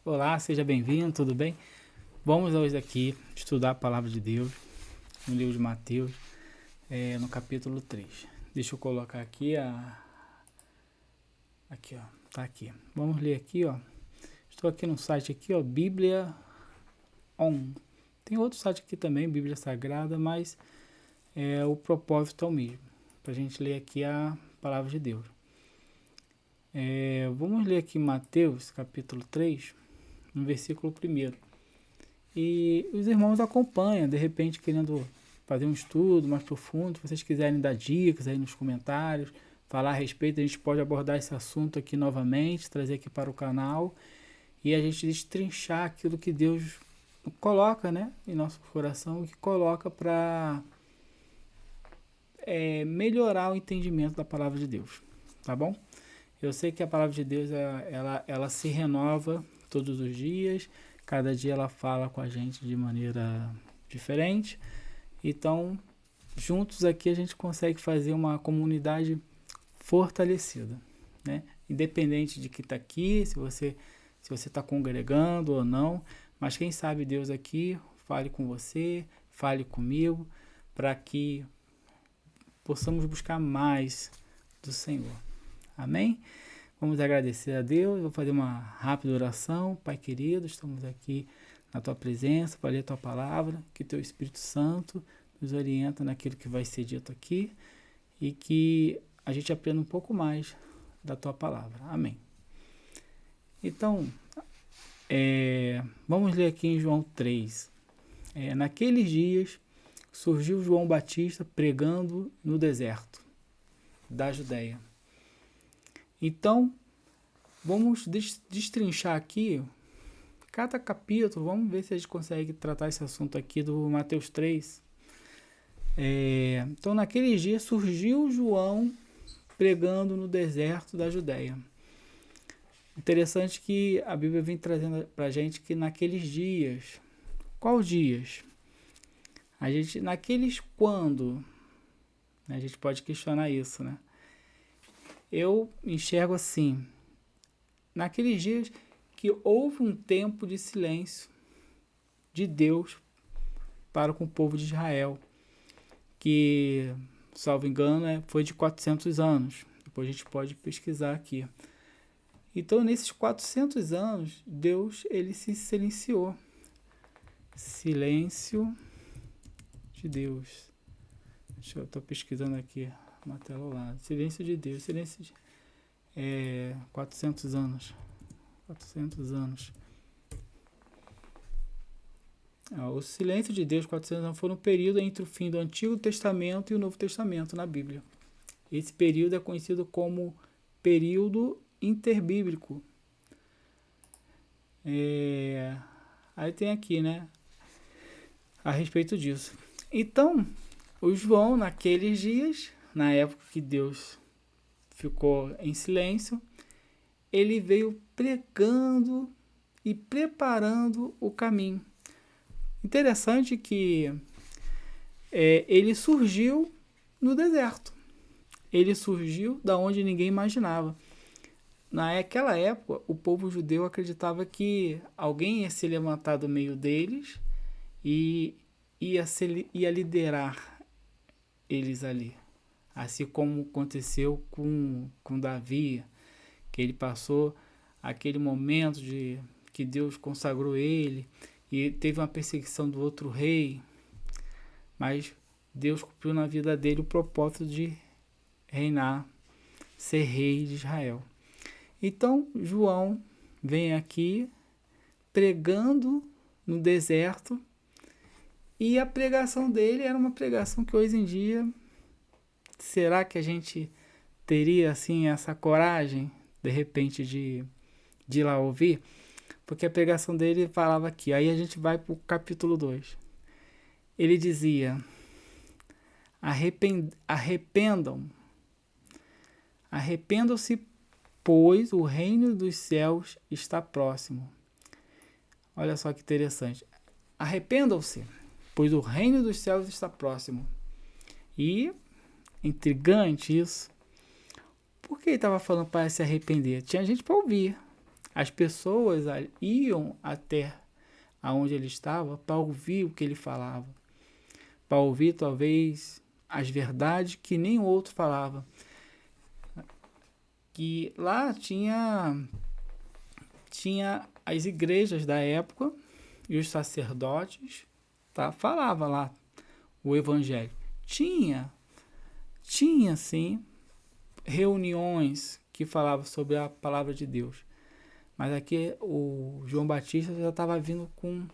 Olá, seja bem-vindo, tudo bem? Vamos hoje aqui estudar a palavra de Deus no livro de Mateus, no capítulo 3. Deixa eu colocar aqui Aqui, ó, tá aqui. Vamos ler aqui, ó. Estou aqui no site aqui, ó, Bíblia On. Tem outro site aqui também, Bíblia Sagrada, mas o propósito é o mesmo, para a gente ler aqui a palavra de Deus. Vamos ler aqui Mateus, capítulo 3, no versículo 1. E os irmãos acompanham, de repente querendo fazer um estudo mais profundo. Se vocês quiserem dar dicas aí nos comentários, falar a respeito, a gente pode abordar esse assunto aqui novamente, trazer aqui para o canal e a gente destrinchar aquilo que Deus coloca, né, em nosso coração, que coloca para melhorar o entendimento da palavra de Deus, tá bom? Eu sei que a palavra de Deus ela se renova todos os dias, cada dia ela fala com a gente de maneira diferente. Então, juntos aqui a gente consegue fazer uma comunidade fortalecida, né? Independente de que está aqui, se você está congregando ou não, mas quem sabe Deus aqui fale com você, fale comigo, para que possamos buscar mais do Senhor. Amém? Vamos agradecer a Deus. Vou fazer uma rápida oração. Pai querido, estamos aqui na Tua presença para ler a Tua palavra. Que Teu Espírito Santo nos orienta naquilo que vai ser dito aqui e que a gente aprenda um pouco mais da Tua palavra. Amém. Então, vamos ler aqui em João 3. Naqueles dias surgiu João Batista pregando no deserto da Judéia. Então, vamos destrinchar aqui cada capítulo. Vamos ver se a gente consegue tratar esse assunto aqui do Mateus 3. Então, naqueles dias surgiu João pregando no deserto da Judéia. Interessante que a Bíblia vem trazendo para a gente que naqueles dias. Qual dias? Naqueles quando? A gente pode questionar isso, né? Eu enxergo assim, naqueles dias que houve um tempo de silêncio de Deus para com o povo de Israel, que, salvo engano, foi de 400 anos. Depois a gente pode pesquisar aqui. Então, nesses 400 anos, Deus ele se silenciou. Silêncio de Deus. Eu estou pesquisando aqui. Uma tela ao lado. Silêncio de Deus. Silêncio de 400 anos. 400 anos. O silêncio de Deus, 400 anos, foi um período entre o fim do Antigo Testamento e o Novo Testamento na Bíblia. Esse período é conhecido como período interbíblico. Aí tem aqui, né? A respeito disso. Então, o João, naqueles dias, na época que Deus ficou em silêncio, ele veio pregando e preparando o caminho. Interessante que ele surgiu no deserto. Ele surgiu da onde ninguém imaginava. Naquela época, o povo judeu acreditava que alguém ia se levantar do meio deles e ia liderar eles ali. Assim como aconteceu com Davi, que ele passou aquele momento de que Deus consagrou ele e teve uma perseguição do outro rei, mas Deus cumpriu na vida dele o propósito de reinar, ser rei de Israel. Então, João vem aqui pregando no deserto e a pregação dele era uma pregação que hoje em dia, será que a gente teria assim essa coragem, de repente, de ir lá ouvir? Porque a pregação dele falava aqui, aí a gente vai para o capítulo 2. Ele dizia, arrependam-se, pois o reino dos céus está próximo. Olha só que interessante. Arrependam-se, pois o reino dos céus está próximo. E, intrigante isso, por que ele estava falando para se arrepender? Tinha gente para ouvir. As pessoas iam até aonde ele estava para ouvir o que ele falava, para ouvir talvez as verdades que nem o outro falava. Que lá tinha as igrejas da época e os sacerdotes, tá? Falava lá o evangelho. Tinha sim reuniões que falavam sobre a palavra de Deus. Mas aqui o João Batista já estava vindo com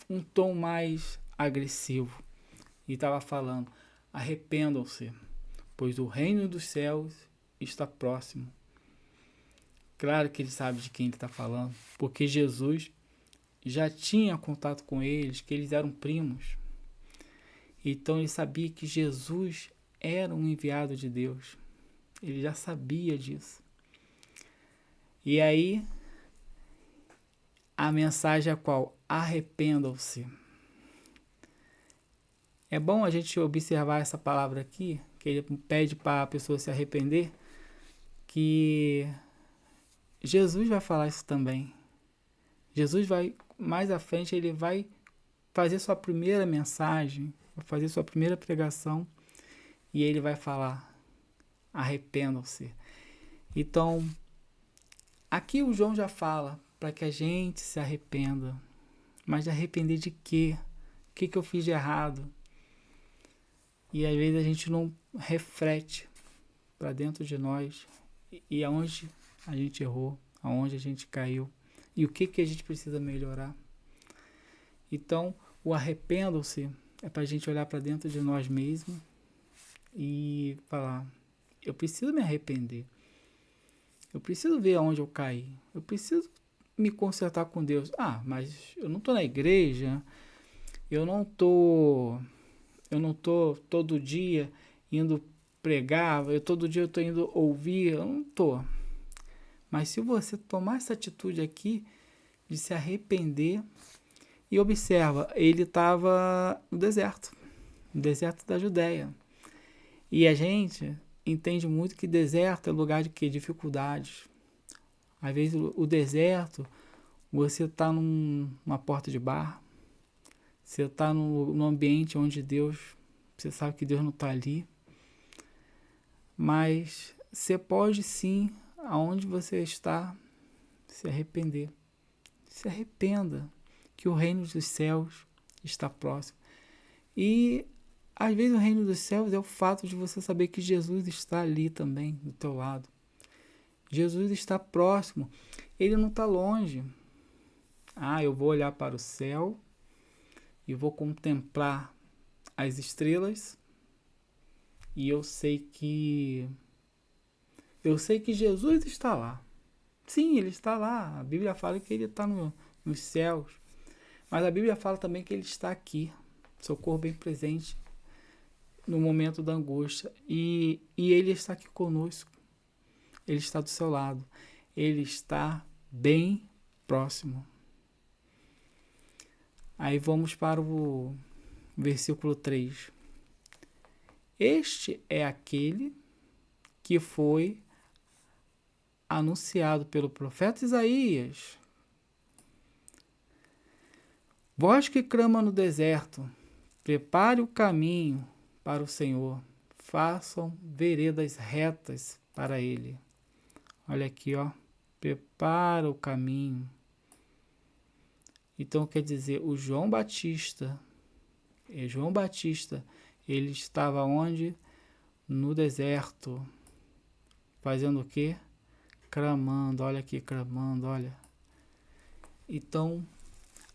um tom mais agressivo e estava falando: arrependam-se, pois o reino dos céus está próximo. Claro que ele sabe de quem ele está falando, porque Jesus já tinha contato com eles, que eles eram primos. Então ele sabia que Jesus era um enviado de Deus. Ele já sabia disso. E aí, a mensagem é qual? Arrependam-se. É bom a gente observar essa palavra aqui, que ele pede para a pessoa se arrepender, que Jesus vai falar isso também. Jesus vai, mais à frente, ele vai fazer sua primeira mensagem, vai fazer sua primeira pregação, e ele vai falar: arrependam-se. Então, aqui o João já fala para que a gente se arrependa. Mas de arrepender de quê? O que eu fiz de errado? E às vezes a gente não reflete para dentro de nós e aonde a gente errou, aonde a gente caiu e o que a gente precisa melhorar. Então, o arrependam-se é para a gente olhar para dentro de nós mesmos e falar: eu preciso me arrepender. Eu preciso ver aonde eu caí. Eu preciso me consertar com Deus. Ah, mas eu não estou na igreja. Eu não tô todo dia indo pregar. Todo dia eu estou indo ouvir. Eu não estou. Mas se você tomar essa atitude aqui de se arrepender, e observa, ele estava no deserto da Judéia. E a gente entende muito que deserto é lugar de quê? Dificuldades. Às vezes o deserto, você está numa porta de bar, você está num ambiente onde Deus, você sabe que Deus não está ali, mas você pode sim, aonde você está, se arrepender. Se arrependa, que o reino dos céus está próximo. E às vezes o reino dos céus é o fato de você saber que Jesus está ali também, do teu lado. Jesus está próximo, ele não está longe. Ah, eu vou olhar para o céu e vou contemplar as estrelas e eu sei que Jesus está lá. Sim, ele está lá. A Bíblia fala que ele está nos céus, mas a Bíblia fala também que ele está aqui, socorro bem presente no momento da angústia, e ele está aqui conosco. Ele está do seu lado. Ele está bem próximo. Aí vamos para o versículo 3. Este é aquele que foi anunciado pelo profeta Isaías. Voz que clama no deserto, prepare o caminho para o Senhor, façam veredas retas para ele. Olha aqui, ó, prepara o caminho. Então quer dizer, o João Batista, ele estava onde? No deserto. Fazendo o quê? Clamando, olha aqui, clamando, olha. Então,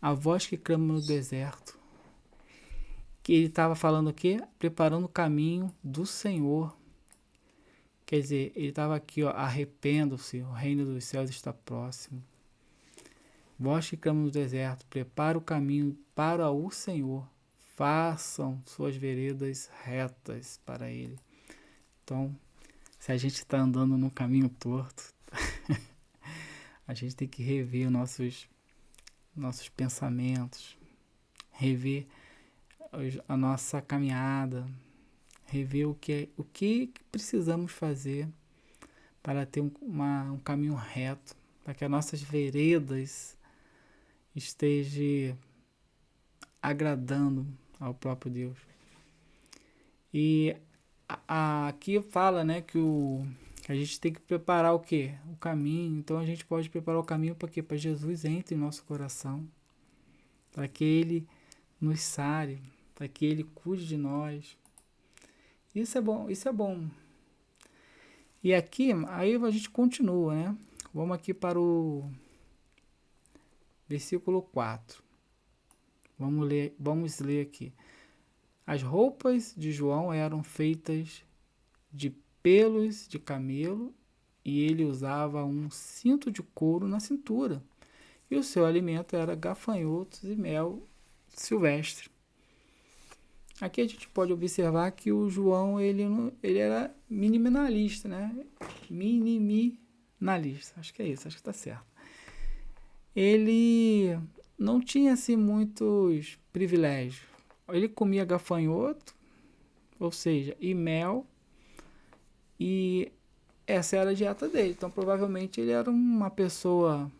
a voz que clama no deserto, que ele estava falando o quê? Preparando o caminho do Senhor. Quer dizer, ele estava aqui, ó, arrependam-se, o reino dos céus está próximo. Voz que clama no deserto, prepara o caminho para o Senhor. Façam suas veredas retas para ele. Então, se a gente está andando num caminho torto, a gente tem que rever nossos pensamentos, rever a nossa caminhada, rever o que precisamos fazer para ter um caminho reto, para que as nossas veredas estejam agradando ao próprio Deus. E aqui fala, né, que a gente tem que preparar o quê? O caminho. Então a gente pode preparar o caminho para quê? Para Jesus entre em nosso coração, para que Ele nos sare, para que Ele cuide de nós. Isso é bom, isso é bom. E aqui, aí a gente continua, né? Vamos aqui para o versículo 4. Vamos ler aqui. As roupas de João eram feitas de pelos de camelo e ele usava um cinto de couro na cintura. E o seu alimento era gafanhotos e mel silvestre. Aqui a gente pode observar que o João ele era minimalista, né? Minimalista, acho que é isso, acho que está certo. Ele não tinha assim muitos privilégios. Ele comia gafanhoto, ou seja, e mel, e essa era a dieta dele. Então provavelmente ele era uma pessoa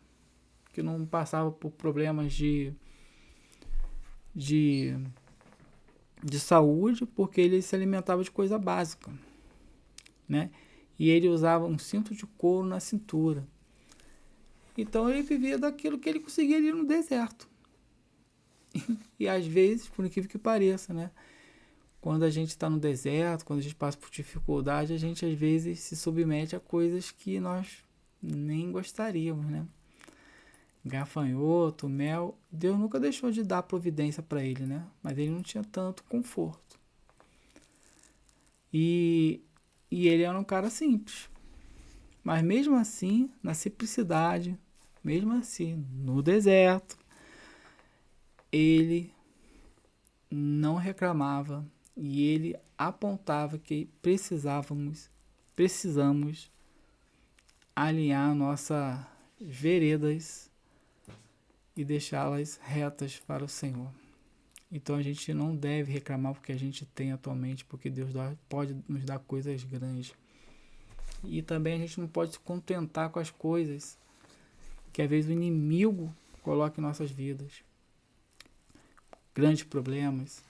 que não passava por problemas de saúde, porque ele se alimentava de coisa básica, né? E ele usava um cinto de couro na cintura. Então ele vivia daquilo que ele conseguia ali no deserto. E às vezes, por incrível que pareça, né? Quando a gente está no deserto, quando a gente passa por dificuldade, a gente às vezes se submete a coisas que nós nem gostaríamos, né? Gafanhoto, mel, Deus nunca deixou de dar providência para ele, né? Mas ele não tinha tanto conforto. E ele era um cara simples. Mas mesmo assim, na simplicidade, mesmo assim, no deserto, ele não reclamava e ele apontava que precisamos alinhar nossas veredas e deixá-las retas para o Senhor. Então a gente não deve reclamar porque a gente tem atualmente, porque Deus pode nos dar coisas grandes. E também a gente não pode se contentar com as coisas que às vezes o inimigo coloca em nossas vidas. Grandes problemas,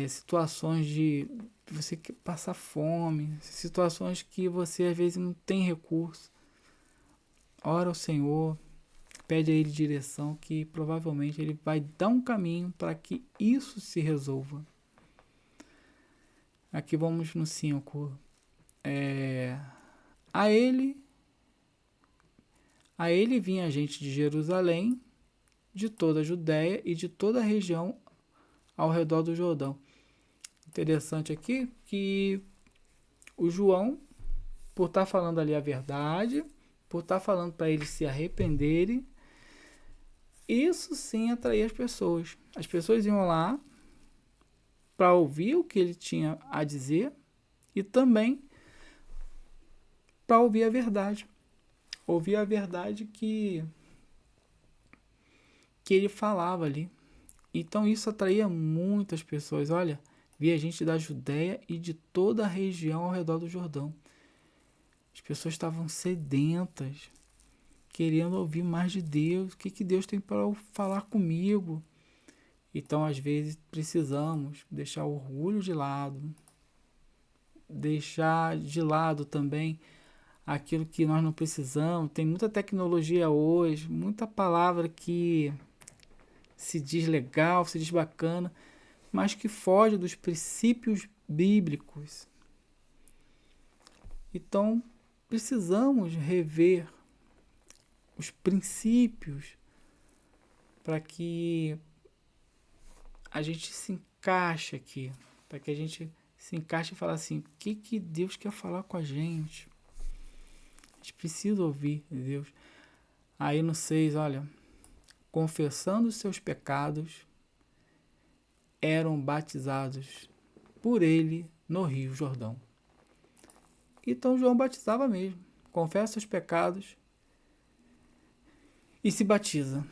situações de você passar fome, situações que você às vezes não tem recurso. Ora ao Senhor, pede a Ele direção, que provavelmente Ele vai dar um caminho para que isso se resolva. Aqui vamos no 5. A ele vinha gente de Jerusalém, de toda a Judéia e de toda a região ao redor do Jordão. Interessante aqui que o João, por estar falando ali a verdade, por estar falando para eles se arrependerem, isso sim atraía as pessoas. As pessoas iam lá para ouvir o que ele tinha a dizer e também para ouvir a verdade. Ouvir a verdade que ele falava ali. Então isso atraía muitas pessoas. Olha, via gente da Judéia e de toda a região ao redor do Jordão. As pessoas estavam sedentas, querendo ouvir mais de Deus. O que Deus tem para falar comigo? Então, às vezes, precisamos deixar o orgulho de lado, deixar de lado também aquilo que nós não precisamos. Tem muita tecnologia hoje, muita palavra que se diz legal, se diz bacana, mas que foge dos princípios bíblicos. Então, precisamos rever os princípios para que a gente se encaixe aqui, para que a gente se encaixe e fale assim, o que Deus quer falar com a gente? A gente precisa ouvir Deus. Aí no 6, olha, confessando os seus pecados, eram batizados por ele no Rio Jordão. Então João batizava mesmo, confessa os pecados e se batiza.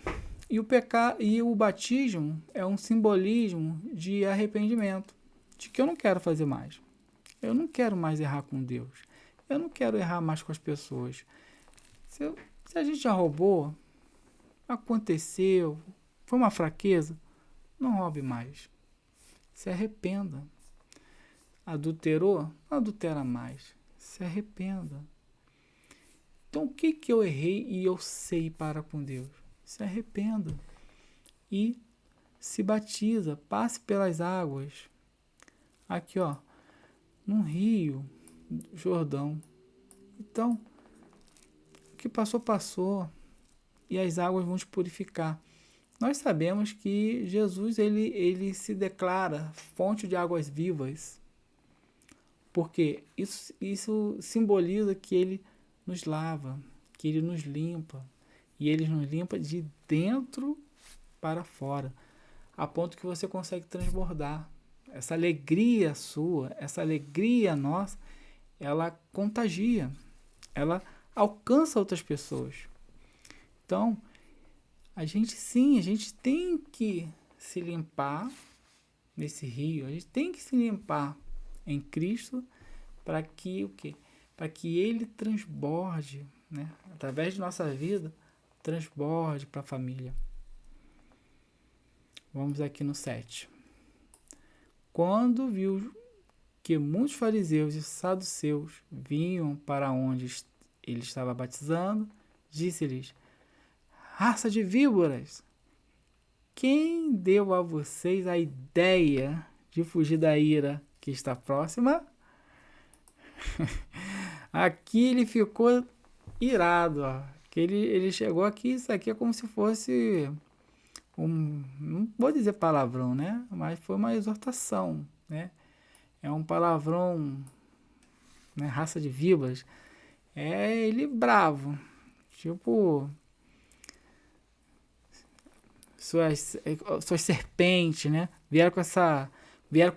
E o batismo é um simbolismo de arrependimento, de que eu não quero fazer mais. Eu não quero mais errar com Deus. Eu não quero errar mais com as pessoas. Se a gente já roubou, aconteceu, foi uma fraqueza, não roube mais. Se arrependa. Adulterou, não adultera mais. Se arrependa. Então, o que eu errei e eu sei para com Deus? Se arrependa. E se batiza, passe pelas águas. Aqui, ó, num rio, Jordão. Então, o que passou, passou. E as águas vão te purificar. Nós sabemos que Jesus, ele se declara fonte de águas vivas. Porque isso simboliza que ele nos lava, que ele nos limpa. E ele nos limpa de dentro para fora. A ponto que você consegue transbordar. Essa alegria sua, essa alegria nossa, ela contagia. Ela alcança outras pessoas. Então, a gente tem que se limpar nesse rio. A gente tem que se limpar em Cristo para que o quê? Para que ele transborde, né? Através de nossa vida, transborde para a família. Vamos aqui no 7. Quando viu que muitos fariseus e saduceus vinham para onde ele estava batizando, disse-lhes: raça de víboras, quem deu a vocês a ideia de fugir da ira que está próxima? Aqui ele ficou irado, ó. Que ele chegou aqui, isso aqui é como se fosse não vou dizer palavrão, né? Mas foi uma exortação, né? É um palavrão, né? Raça de víboras. É ele bravo. Tipo, suas serpentes, né? Vieram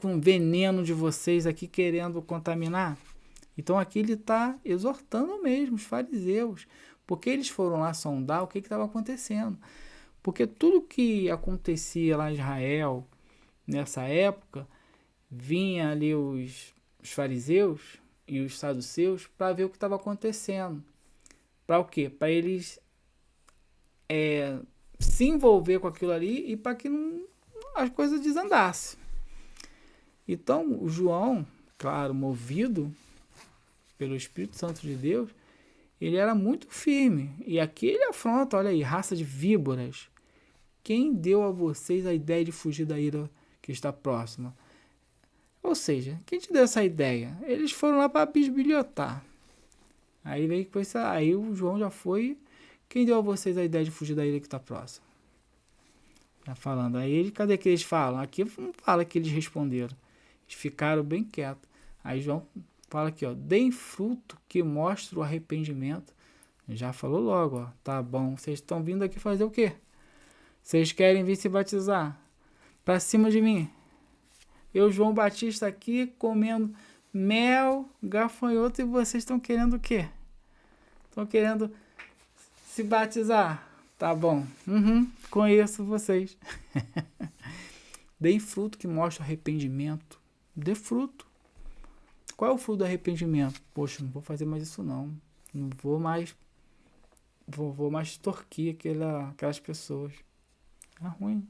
com o veneno de vocês aqui querendo contaminar. Então aqui ele está exortando mesmo os fariseus, porque eles foram lá sondar o que estava acontecendo. Porque tudo que acontecia lá em Israel, nessa época, vinha ali os fariseus e os saduceus para ver o que estava acontecendo. Para o quê? Para eles se envolver com aquilo ali e para que as coisas desandassem. Então, o João, claro, movido pelo Espírito Santo de Deus, ele era muito firme. E aqui ele afronta, olha aí, raça de víboras. Quem deu a vocês a ideia de fugir da ira que está próxima? Ou seja, quem te deu essa ideia? Eles foram lá para bisbilhotar. Aí veio que aí o João já foi. Quem deu a vocês a ideia de fugir da ira que está próxima? Tá falando. Aí cadê que eles falam? Aqui não fala que eles responderam. Eles ficaram bem quietos. Aí João fala aqui, ó, deem fruto que mostre o arrependimento. Já falou logo, ó, tá bom. Vocês estão vindo aqui fazer o quê? Vocês querem vir se batizar? Pra cima de mim. Eu, João Batista, aqui comendo mel, gafanhoto, e vocês estão querendo o quê? Estão querendo se batizar? Tá bom. Conheço vocês. Deem fruto que mostre o arrependimento. Dê fruto. Qual é o fruto do arrependimento? Poxa, não vou fazer mais isso não. Não vou mais. Vou mais extorquir aquelas pessoas. É ruim.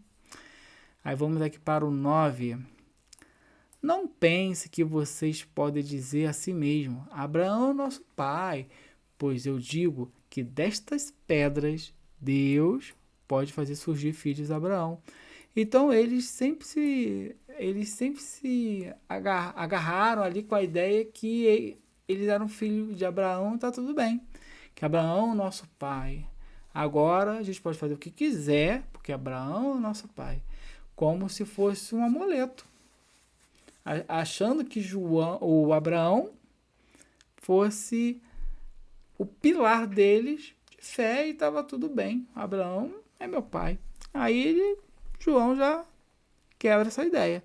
Aí vamos aqui para o 9. Não pense que vocês podem dizer a si mesmo: Abraão é nosso pai, pois eu digo que destas pedras Deus pode fazer surgir filhos de Abraão. Então eles sempre se agarraram ali com a ideia que eles eram filhos de Abraão, e tá tudo bem. Que Abraão é o nosso pai. Agora a gente pode fazer o que quiser, porque Abraão é o nosso pai. Como se fosse um amuleto. Achando que o Abraão fosse o pilar deles de fé e estava tudo bem. Abraão é meu pai. Aí João já quebra essa ideia.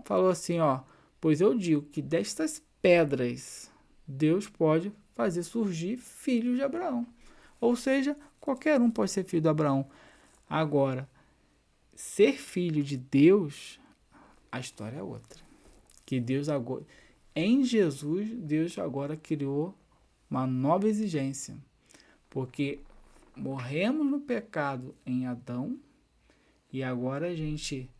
Falou assim, ó, pois eu digo que destas pedras Deus pode fazer surgir filhos de Abraão. Ou seja, qualquer um pode ser filho de Abraão. Agora, ser filho de Deus, a história é outra. Que Deus agora, em Jesus, Deus agora criou uma nova exigência. Porque morremos no pecado em Adão e agora a gente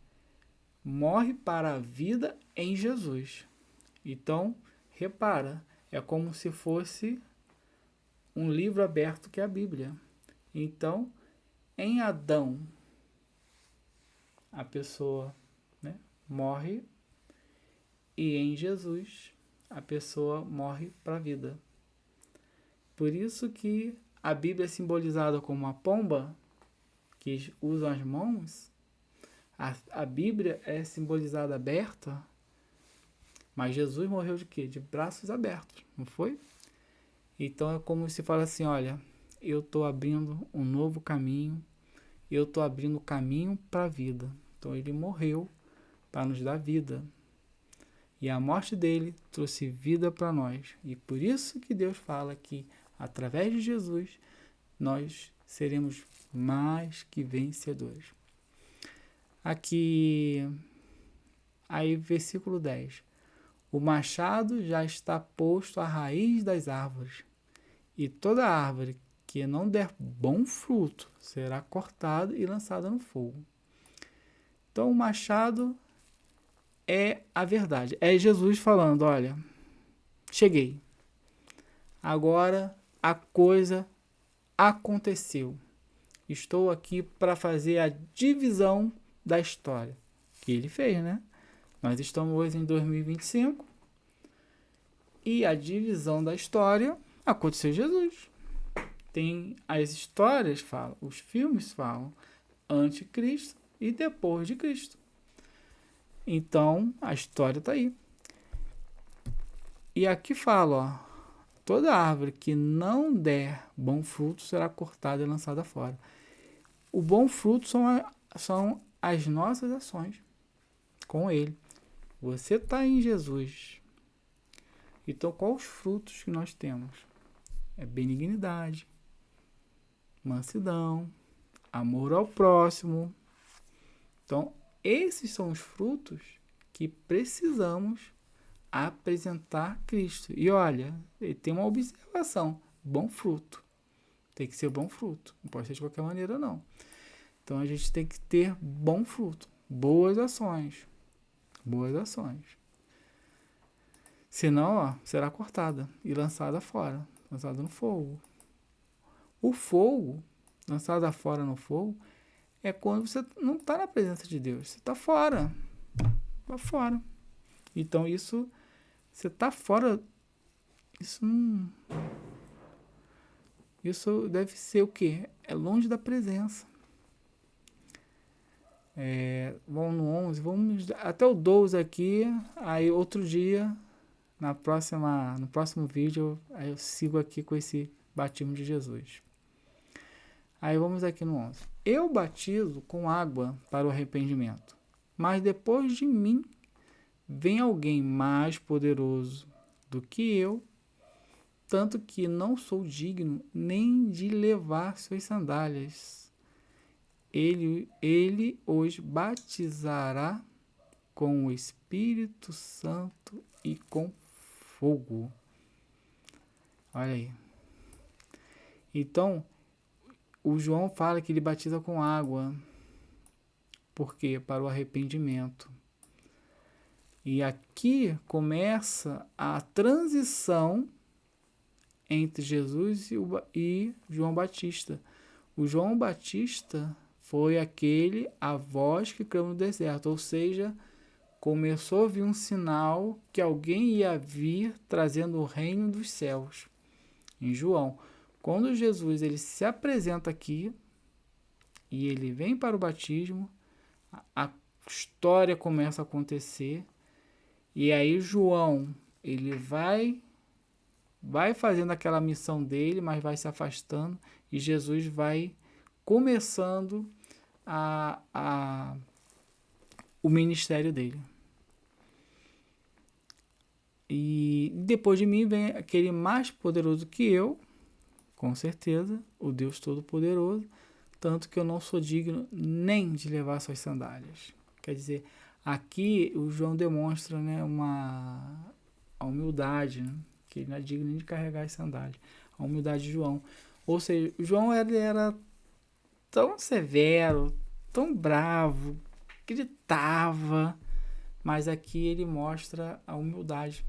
morre para a vida em Jesus. Então, repara, é como se fosse um livro aberto que é a Bíblia. Então, em Adão, a pessoa, né, morre, e em Jesus, a pessoa morre para a vida. Por isso que a Bíblia é simbolizada como uma pomba, que usam as mãos. A Bíblia é simbolizada aberta, mas Jesus morreu de quê? De braços abertos, não foi? Então é como se fala assim, olha, eu estou abrindo um novo caminho, eu estou abrindo o caminho para a vida. Então ele morreu para nos dar vida. E a morte dele trouxe vida para nós. E por isso que Deus fala que, através de Jesus, nós seremos mais que vencedores. Aqui, aí versículo 10. O machado já está posto à raiz das árvores, e toda árvore que não der bom fruto será cortada e lançada no fogo. Então o machado é a verdade. É Jesus falando, olha, cheguei. Agora a coisa aconteceu. Estou aqui para fazer a divisão da história. Que ele fez, né? Nós estamos hoje em 2025 e a divisão da história aconteceu em Jesus. Tem as histórias falam, os filmes falam anticristo e depois de Cristo. Então, a história está aí. E aqui fala, ó, toda árvore que não der bom fruto será cortada e lançada fora. O bom fruto são as nossas ações com Ele. Você está em Jesus. Então, quais os frutos que nós temos? É benignidade, mansidão, amor ao próximo. Então, esses são os frutos que precisamos apresentar Cristo. E olha, ele tem uma observação: bom fruto. Tem que ser bom fruto. Não pode ser de qualquer maneira, não. Então, a gente tem que ter bom fruto. Boas ações. Boas ações. Senão, ó, será cortada e lançada fora. Lançada no fogo. O fogo, lançada fora no fogo, é quando você não está na presença de Deus. Você está fora. Está fora. Então, isso... Você está fora... Isso não... Isso deve ser o quê? É longe da presença. Vamos no 11, vamos até o 12 aqui, aí outro dia, no próximo vídeo, aí eu sigo aqui com esse batismo de Jesus. Aí vamos aqui no 11. Eu batizo com água para o arrependimento, mas depois de mim vem alguém mais poderoso do que eu, tanto que não sou digno nem de levar suas sandálias. Ele os batizará com o Espírito Santo e com fogo. Olha aí. Então, o João fala que ele batiza com água. Por quê? Para o arrependimento. E aqui começa a transição entre Jesus e João Batista. O João Batista foi a voz que clamou no deserto, ou seja, começou a vir um sinal que alguém ia vir trazendo o reino dos céus. Em João, quando Jesus ele se apresenta aqui e ele vem para o batismo, a história começa a acontecer e aí João ele vai fazendo aquela missão dele, mas vai se afastando e Jesus vai começando o ministério dele. E depois de mim vem aquele mais poderoso que eu, com certeza, o Deus Todo-Poderoso, tanto que eu não sou digno nem de levar suas sandálias. Quer dizer, aqui o João demonstra, né, a humildade, né, que ele não é digno nem de carregar as sandálias. A humildade de João. Ou seja, o João ele era tão severo, tão bravo, gritava, mas aqui ele mostra a humildade.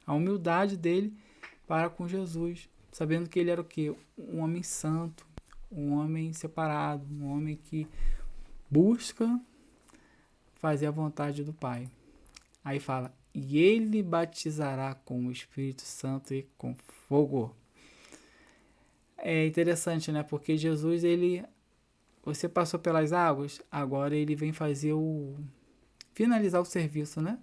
A humildade dele para com Jesus, sabendo que ele era o quê? Um homem santo, um homem separado, um homem que busca fazer a vontade do Pai. Aí fala, e ele batizará com o Espírito Santo e com fogo. É interessante, né? Porque Jesus, você passou pelas águas, agora ele vem finalizar o serviço, né?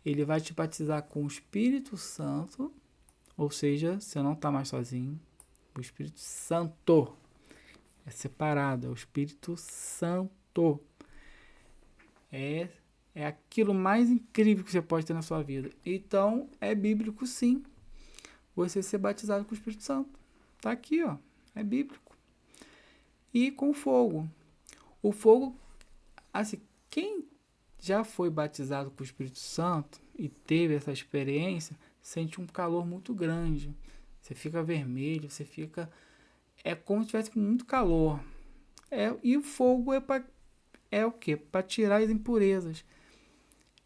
Ele vai te batizar com o Espírito Santo, ou seja, você não está mais sozinho. O Espírito Santo é separado, é o Espírito Santo. É aquilo mais incrível que você pode ter na sua vida. Então, é bíblico sim, você ser batizado com o Espírito Santo. Tá aqui, ó. É bíblico. E com fogo. O fogo, assim, quem já foi batizado com o Espírito Santo e teve essa experiência, sente um calor muito grande. Você fica vermelho, você fica... É como se tivesse com muito calor. E o fogo é o quê? Para tirar as impurezas.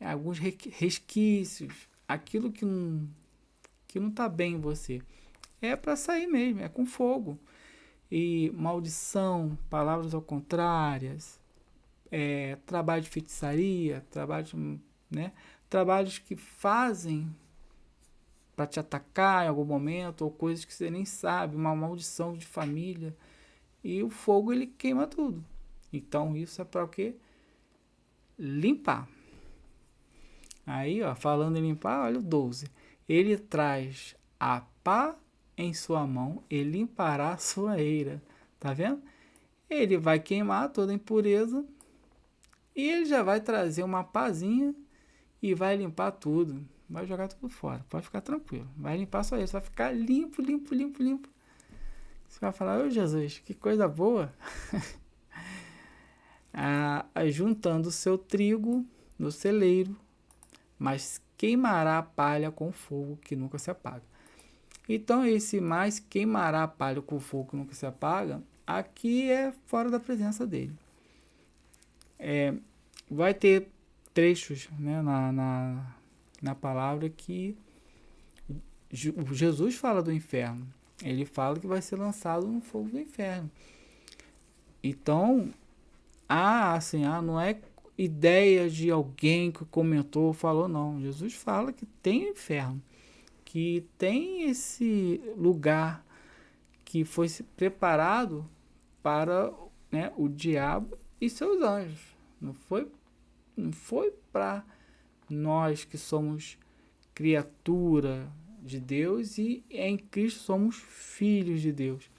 Alguns resquícios. Aquilo que não tá bem em você. É para sair mesmo, é com fogo. E maldição, palavras ao contrárias, trabalho de feitiçaria, trabalhos que fazem para te atacar em algum momento, ou coisas que você nem sabe, uma maldição de família. E o fogo ele queima tudo. Então isso é para o quê? Limpar. Aí, ó, falando em limpar, olha o 12. Ele traz a pá em sua mão e limpará a sua eira. Tá vendo? Ele vai queimar toda a impureza e ele já vai trazer uma pazinha e vai limpar tudo. Vai jogar tudo fora. Pode ficar tranquilo. Vai limpar só isso. Vai ficar limpo, limpo, limpo, limpo. Você vai falar, ô Jesus, que coisa boa. Juntando o seu trigo no celeiro, mas queimará a palha com fogo que nunca se apaga. Então, esse mais queimará a palha com fogo que nunca se apaga, aqui é fora da presença dele. Vai ter trechos, né, na palavra que Jesus fala do inferno. Ele fala que vai ser lançado no fogo do inferno. Então, não é ideia de alguém que comentou, falou, não. Jesus fala que tem inferno, que tem esse lugar que foi preparado para, né, o diabo e seus anjos. Não foi para nós que somos criatura de Deus e em Cristo somos filhos de Deus.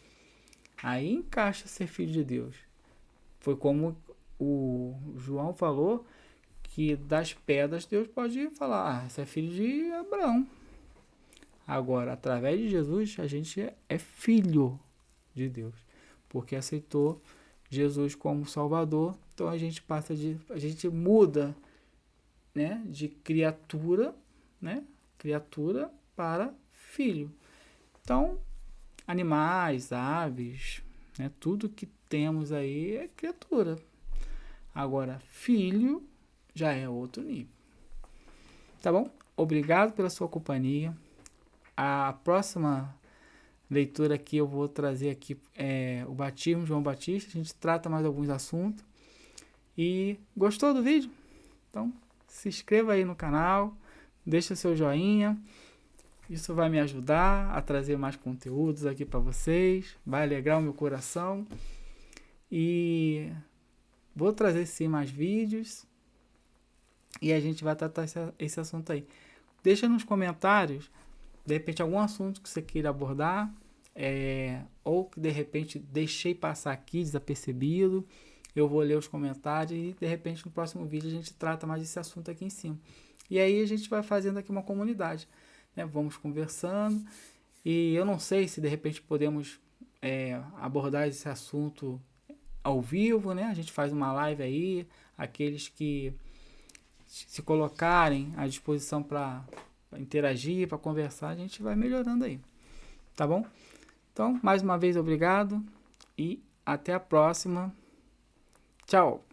Aí encaixa ser filho de Deus. Foi como o João falou, que das pedras Deus pode falar, você é filho de Abraão. Agora, através de Jesus, a gente é filho de Deus, porque aceitou Jesus como Salvador. Então a gente muda, né, de criatura, né, criatura para filho. Então, animais, aves, né, tudo que temos aí é criatura. Agora, filho já é outro nível. Tá bom? Obrigado pela sua companhia. A próxima leitura aqui eu vou trazer aqui o batismo de João Batista. A gente trata mais alguns assuntos. E gostou do vídeo? Então, se inscreva aí no canal, deixa seu joinha. Isso vai me ajudar a trazer mais conteúdos aqui para vocês. Vai alegrar o meu coração. E vou trazer sim mais vídeos. E a gente vai tratar esse assunto aí. Deixa nos comentários, de repente, algum assunto que você queira abordar. Ou que de repente deixei passar aqui desapercebido. Eu vou ler os comentários e de repente no próximo vídeo a gente trata mais desse assunto aqui em cima. E aí a gente vai fazendo aqui uma comunidade, né? Vamos conversando. E eu não sei se de repente podemos abordar esse assunto ao vivo, né? A gente faz uma live aí. Aqueles que se colocarem à disposição para interagir, para conversar, a gente vai melhorando aí. Tá bom? Então, mais uma vez, obrigado e até a próxima. Tchau!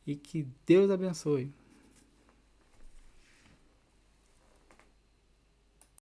E que Deus abençoe.